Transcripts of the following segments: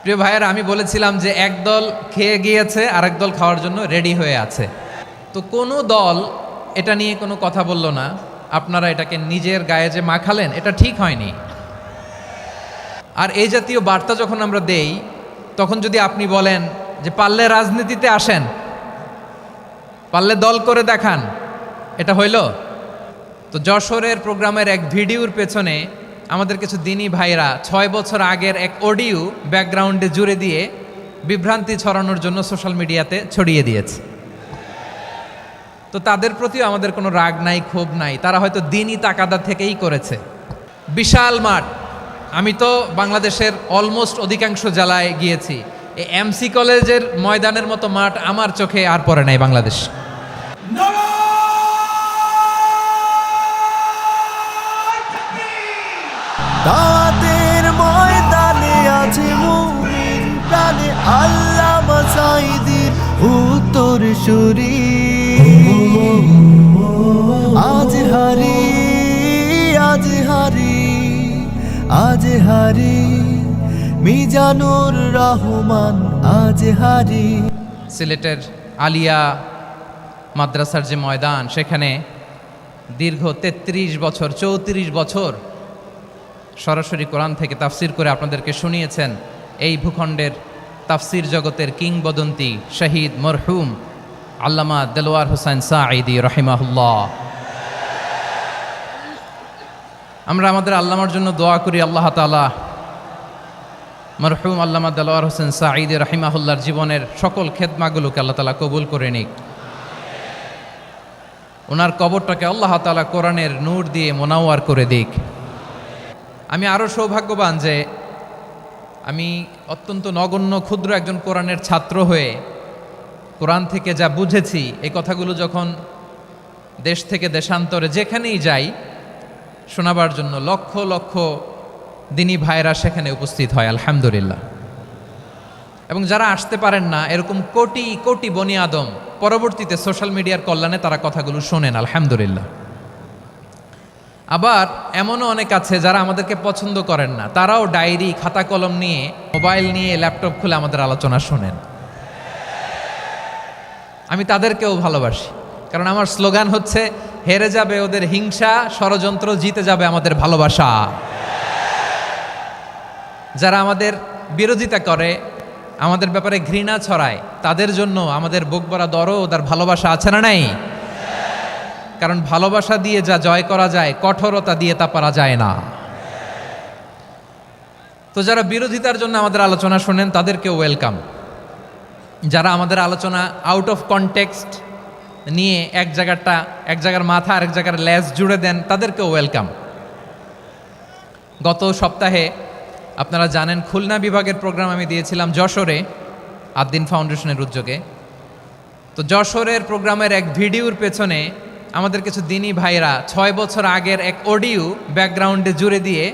প্রিয় ভাইয়েরা, আমি বলেছিলাম যে একদল খেয়ে গিয়েছে আর একদল খাওয়ার জন্য রেডি হয়ে আছে। তো কোনো দল এটা নিয়ে কোনো কথা বলল না। আপনারা এটাকে নিজের গায়ে যে মাখালেন, এটা ঠিক হয়নি। আর এই জাতীয় বার্তা যখন আমরা দেই, তখন যদি আপনি বলেন যে পারলে রাজনীতিতে আসেন, পারলে দল করে দেখান, এটা হইল? তো যশোরের প্রোগ্রামের এক ভিডিওর পেছনে আমাদের কিছু দিনী ভাইরা 6 বছর আগের এক অডিও ব্যাকগ্রাউন্ডে জুড়ে দিয়ে বিভ্রান্তি ছড়ানোর জন্য সোশ্যাল মিডিয়াতে ছড়িয়ে দিয়েছে। তো তাদের প্রতিও আমাদের কোনো রাগ নাই, ক্ষোভ নাই। তারা হয়তো দিনই তাকাদা থেকেই করেছে। বিশাল মাঠ, আমি তো বাংলাদেশের অলমোস্ট অধিকাংশ জেলায় গিয়েছি। এই এমসি কলেজের ময়দানের মতো মাঠ আমার চোখে আর পড়ে নাই বাংলাদেশ। দাওয়াতের ময়দানে আছে মুমিন প্রাণে আল্লামা সাঈদীর উত্তরসূরি। আজ হারি আজ হারি আজ হারি মিজানুর রহমান আজ হারি। সিলেটের আলিয়া মাদ্রাসার যে ময়দান, সেখানে দীর্ঘ 33 বছর 34 বছর সরাসরি কোরআন থেকে তাফসির করে আপনাদেরকে শুনিয়েছেন এই ভূখণ্ডের তাফসির জগতের কিংবদন্তি শহীদ মরহুম আল্লামা দেলোয়ার হোসেন সাঈদী রাহিমাহুল্লাহ। আমরা আমাদের আল্লামার জন্য দোয়া করি, আল্লাহ তাআলা মরহুম আল্লামা দেলোয়ার হোসেন সাঈদী রাহিমাহুল্লাহর জীবনের সকল খেদমাগুলোকে আল্লাহ তাআলা কবুল করে নিক। ওনার কবরটাকে আল্লাহ তাআলা কোরআনের নূর দিয়ে মোনাওয়ার করে দিক। আমি আরও সৌভাগ্যবান যে আমি অত্যন্ত নগণ্য ক্ষুদ্র একজন কোরআনের ছাত্র হয়ে কোরআন থেকে যা বুঝেছি, এই কথাগুলো যখন দেশ থেকে দেশান্তরে যেখানেই যাই শোনাবার জন্য লক্ষ লক্ষ দিনী ভাইরা সেখানে উপস্থিত হয়, আলহামদুলিল্লাহ। এবং যারা আসতে পারেন না, এরকম কোটি কোটি বনি আদম পরবর্তীতে সোশ্যাল মিডিয়ার কল্যাণে তারা কথাগুলো শোনেন, আলহামদুলিল্লাহ। আবার এমনও অনেক আছে যারা আমাদেরকে পছন্দ করেন না, তারাও ডায়েরি খাতা কলম নিয়ে, মোবাইল নিয়ে, ল্যাপটপ খুলে আমাদের আলোচনা শোনেন। আমি তাদেরকেও ভালোবাসি, কারণ আমার স্লোগান হচ্ছে হেরে যাবে ওদের হিংসা, ষড়যন্ত্র, জিতে যাবে আমাদের ভালোবাসা। যারা আমাদের বিরোধিতা করে, আমাদের ব্যাপারে ঘৃণা ছড়ায়, তাদের জন্য আমাদের বুক ভরা দরদ আর ভালোবাসা আছে না নাই? কারণ ভালোবাসা দিয়ে যা জয় করা যায়, কঠোরতা দিয়ে তা পারা যায় না। তো যারা বিরোধিতার জন্য আমাদের আলোচনা শোনেন, তাদেরকেও ওয়েলকাম। যারা আমাদের আলোচনা আউট অফ কনটেক্সট নিয়ে এক জায়গার মাথা আর এক জায়গার লেজ জুড়ে দেন, তাদেরকেও ওয়েলকাম। গত সপ্তাহে আপনারা জানেন খুলনা বিভাগের প্রোগ্রাম আমি দিয়েছিলাম যশোরে আদ্দিন ফাউন্ডেশনের উদ্যোগে। তো যশোরের প্রোগ্রামের এক ভিডিওর পেছনে আমাদের কিছু দিনী ভাইরা 6 বছর আগের এক অডিও ব্যাকগ্রাউন্ডে জুড়ে দিয়ে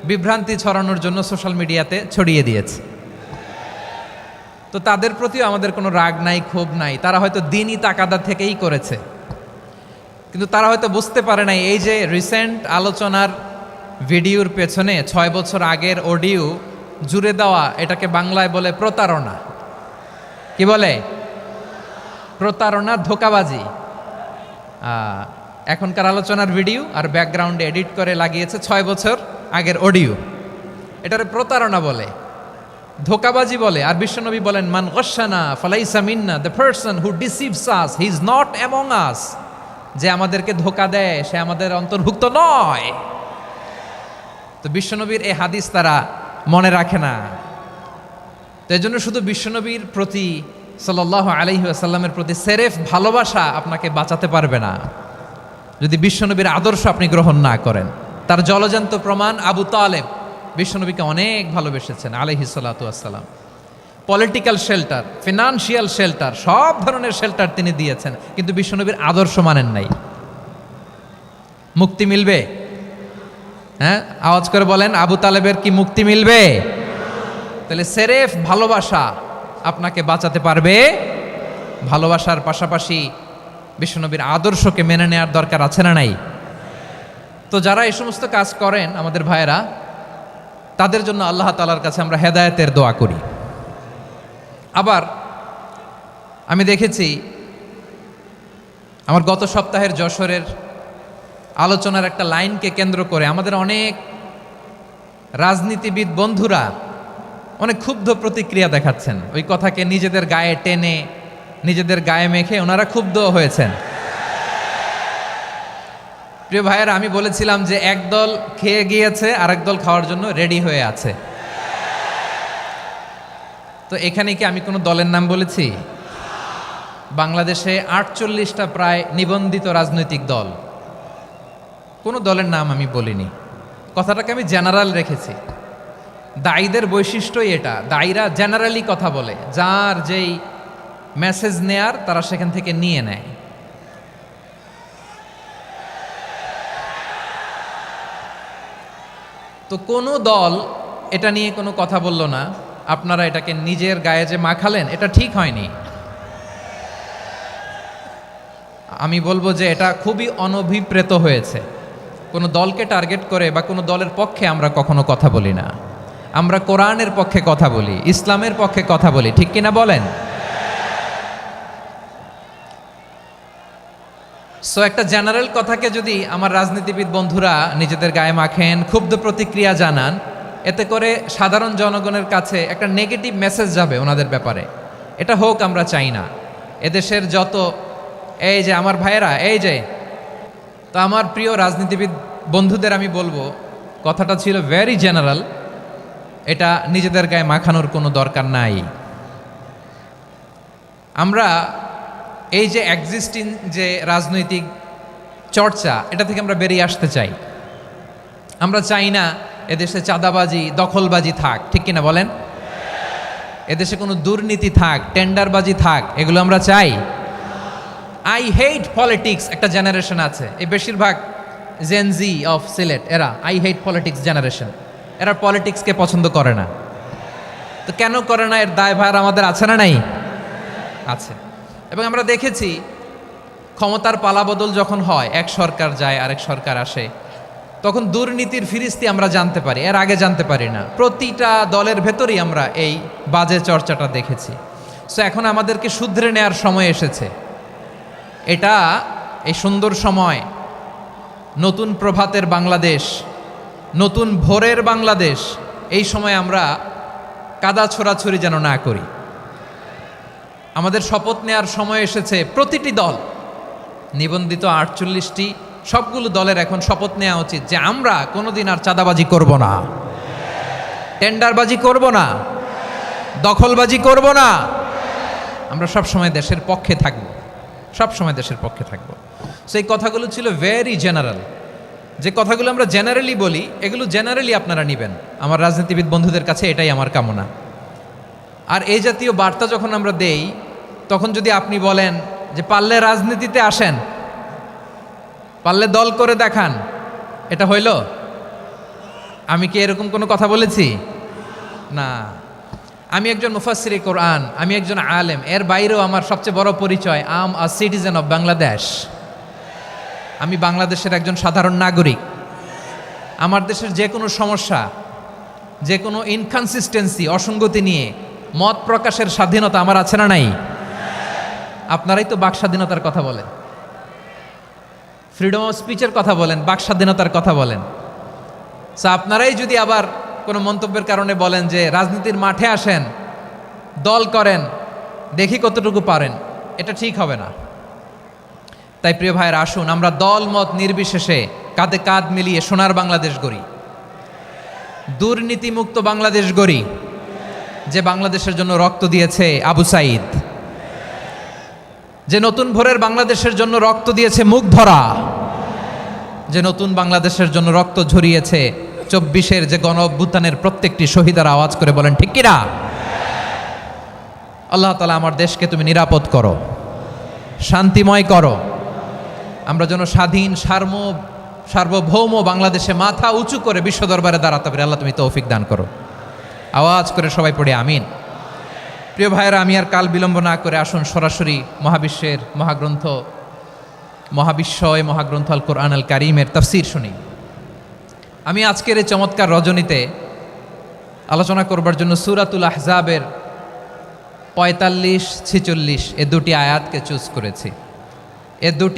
বিভ্রান্তি ছড়ানোর জন্য সোশ্যাল মিডিয়াতে ছড়িয়ে দিয়েছে। তো তাদের প্রতিও আমাদের কোনো রাগ নাই, ক্ষোভ নাই। তারা হয়তো দিনই তাকাদা থেকেই করেছে, কিন্তু তারা হয়তো বুঝতে পারে নাই এই যে রিসেন্ট আলোচনার ভিডিওর পেছনে 6 বছর আগের অডিও জুড়ে দেওয়া, এটাকে বাংলায় বলে প্রতারণা। কি বলে? প্রতারণা, ধোঁকাবাজি। এখনকার আলোচনার ভিডিও আর ব্যাকগ্রাউন্ডে এডিট করে লাগিয়েছে 6 বছর আগের অডিও। এটারে প্রতারণা বলে, ধোঁকাবাজি বলে। আর বিশ্বনবী বলেন, মান গশানা ফালাইসা মিন্না, the person who deceives us he is not among us. যে আমাদেরকে ধোঁকা দেয় সে আমাদের অন্তর্ভুক্ত নয়। তো বিশ্বনবীর এই হাদিস তারা মনে রাখে না। তো এই জন্য শুধু বিশ্বনবীর প্রতি সাল্লাল্লাহু আলাইহি ওয়াসাল্লামের প্রতি সেরেফ ভালোবাসা আপনাকে বাঁচাতে পারবে না যদি বিশ্বনবীর আদর্শ আপনি গ্রহণ না করেন। তার জলজান্ত প্রমাণ, আবু তালেব বিশ্বনবীকে অনেক ভালোবেসেছেন আলাইহিস সালাতু ওয়াসসালাম। পলিটিক্যাল শেল্টার, ফিনান্সিয়াল শেল্টার, সব ধরনের শেল্টার তিনি দিয়েছেন, কিন্তু বিশ্বনবীর আদর্শ মানেন নাই। মুক্তি মিলবে? হ্যাঁ, আওয়াজ করে বলেন, আবু তালেবের কি মুক্তি মিলবে? তাহলে সেরেফ ভালোবাসা আপনাকে বাঁচাতে পারবে। ভালোবাসার পাশাপাশি বিশ্বনবীর আদর্শকে মেনে নেওয়ার দরকার আছে না নাই? তো যারা এই সমস্ত কাজ করেন আমাদের ভাইয়েরা, তাদের জন্য আল্লাহ তাআলার কাছে আমরা হেদায়েতের দোয়া করি। আবার আমি দেখেছি আমার গত সপ্তাহের যশোরের আলোচনার একটা লাইনকে কেন্দ্র করে আমাদের অনেক রাজনীতিবিদ বন্ধুরা অনেক ক্ষুব্ধ প্রতিক্রিয়া দেখাচ্ছেন। ওই কথাকে নিজেদের গায়ে টেনে নিজেদের গায়ে মেখে ওনারা ক্ষুব্ধ হয়েছেন। প্রিয় ভাইয়েরা, আমি বলেছিলাম যে একদল খেয়ে গিয়েছে আর একদল খাওয়ার জন্য রেডি হয়ে আছে। তো এখানে কি আমি কোনো দলের নাম বলেছি? বাংলাদেশে 48টা প্রায় নিবন্ধিত রাজনৈতিক দল, কোনো দলের নাম আমি বলিনি। কথাটাকে আমি জেনারেল রেখেছি। দায়ীদের বৈশিষ্ট্যই এটা, দায়ীরা জেনারেলি কথা বলে, যার যেই মেসেজ নেয়ার তারা সেখান থেকে নিয়ে নেয়। তো কোনো দল এটা নিয়ে কোনো কথা বলল না, আপনারা এটাকে নিজের গায়ে যে মাখালেন এটা ঠিক হয়নি। আমি বলবো যে এটা খুবই অনভিপ্রেত হয়েছে। কোনো দলকে টার্গেট করে বা কোনো দলের পক্ষে আমরা কখনো কথা বলি না। আমরা কোরআনের পক্ষে কথা বলি, ইসলামের পক্ষে কথা বলি, ঠিক কিনা বলেন? সো একটা জেনারেল কথাকে যদি আমার রাজনীতিবিদ বন্ধুরা নিজেদের গায়ে মাখেন, ক্ষুব্ধ প্রতিক্রিয়া জানান, এতে করে সাধারণ জনগণের কাছে একটা নেগেটিভ মেসেজ যাবে ওনাদের ব্যাপারে। এটা হোক আমরা চাই না। এদেশের যত এই যে আমার ভাইয়েরা, এই যে তো আমার প্রিয় রাজনীতিবিদ বন্ধুদের আমি বলবো, কথাটা ছিল ভেরি জেনারেল, এটা নিজেদের গায়ে মাখানোর কোনো দরকার নাই। আমরা এই যে এক্সিস্টিং যে রাজনৈতিক চর্চা, এটা থেকে আমরা বেরিয়ে আসতে চাই। আমরা চাই না এদেশে চাঁদাবাজি, দখলবাজি থাক, ঠিক কিনা বলেন? এদেশে কোনো দুর্নীতি থাক, টেন্ডারবাজি থাক, এগুলো আমরা চাই। আই হেট পলিটিক্স একটা জেনারেশন আছে, এই বেশিরভাগ জেনজি অফ সিলেট, এরা আই হেট পলিটিক্স জেনারেশন, এরা পলিটিক্সকে পছন্দ করে না। তো কেন করে না, এর দায়ভার আমাদের আছে না নাই? আছে। এবং আমরা দেখেছি ক্ষমতার পালাবদল যখন হয়, এক সরকার যায় আরেক সরকার আসে, তখন দুর্নীতির ফিরিস্তি আমরা জানতে পারি, এর আগে জানতে পারি না। প্রতিটা দলের ভেতরেই আমরা এই বাজে চর্চাটা দেখেছি। সো এখন আমাদেরকে শুধরে নেওয়ার সময় এসেছে। এটা এই সুন্দর সময়, নতুন প্রভাতের বাংলাদেশ, নতুন ভোরের বাংলাদেশ, এই সময় আমরা কাদা ছোড়াছুড়ি যেন না করি। আমাদের শপথ নেওয়ার সময় এসেছে। প্রতিটি দল, নিবন্ধিত 48টি সবগুলো দলের এখন শপথ নেওয়া উচিত যে আমরা কোনোদিন আর চাঁদাবাজি করব না, টেন্ডারবাজি করব না, দখলবাজি করব না। আমরা সব সময় দেশের পক্ষে থাকব, সব সময় দেশের পক্ষে থাকব। সেই কথাগুলো ছিল ভেরি জেনারেল। যে কথাগুলো আমরা জেনারেলি বলি, এগুলো জেনারেলি আপনারা নেবেন। আমার রাজনীতিবিদ বন্ধুদের কাছে এটাই আমার কামনা। আর এই জাতীয় বার্তা যখন আমরা দেই, তখন যদি আপনি বলেন যে পারলে রাজনীতিতে আসেন, পারলে দল করে দেখান, এটা হইল? আমি কি এরকম কোনো কথা বলেছি? না। আমি একজন মুফাসসিরে কোরআন, আমি একজন আলেম, এর বাইরেও আমার সবচেয়ে বড় পরিচয় আম আ সিটিজেন অফ বাংলাদেশ। আমি বাংলাদেশের একজন সাধারণ নাগরিক। আমার দেশের যে কোনো সমস্যা, যে কোনো ইনকনসিস্টেন্সি, অসঙ্গতি নিয়ে মত প্রকাশের স্বাধীনতা আমার আছে না নাই? আপনারাই তো বাক স্বাধীনতার কথা বলেন, ফ্রিডম অফ স্পিচের কথা বলেন, বাক স্বাধীনতার কথা বলেন। আপনারাই যদি আবার কোনো মন্তব্যের কারণে বলেন যে রাজনীতির মাঠে আসেন, দল করেন, দেখি কতটুকু পারেন, এটা ঠিক হবে না। তাই প্রিয় ভাইয়েরা, আসুন আমরা দল মত নির্বিশেষে কাঁধে কাঁধ মিলিয়ে সোনার বাংলাদেশ গড়ি, দুর্নীতিমুক্ত বাংলাদেশ গড়ি, যে বাংলাদেশের জন্য রক্ত দিয়েছে আবু সাঈদ, যে নতুন ভোরের বাংলাদেশের জন্য রক্ত দিয়েছে মুগ্ধরা, যে নতুন বাংলাদেশের জন্য রক্ত ঝরিয়েছে 24-এর যে গণ অভ্যুত্থানের প্রত্যেকটি শহীদার। আওয়াজ করে বলেন ঠিক কিনা? আল্লাহ তাআলা আমার দেশকে তুমি নিরাপদ করো, শান্তিময় করো। আমরা যেন স্বাধীন সার্বভৌম বাংলাদেশে মাথা উঁচু করে বিশ্ব দরবারে দাঁড়াতে পারি। আল্লাহ তুমি তৌফিক দান করো। আওয়াজ করে সবাই পড়ে আমিন। প্রিয় ভাইয়েরা, আমি আর কাল বিলম্ব না করে আসুন সরাসরি মহাবিশ্বের মহাগ্রন্থ, মহাবিশ্বয় মহাগ্রন্থ আল কোরআন আল কারীমের তাফসীর শুনি। আমি আজকের এই চমৎকার রজনীতে আলোচনা করবার জন্য সূরাতুল আহজাবের ৪৫-৪৬ এ দুটি আয়াতকে চুজ করেছি। এ দুটি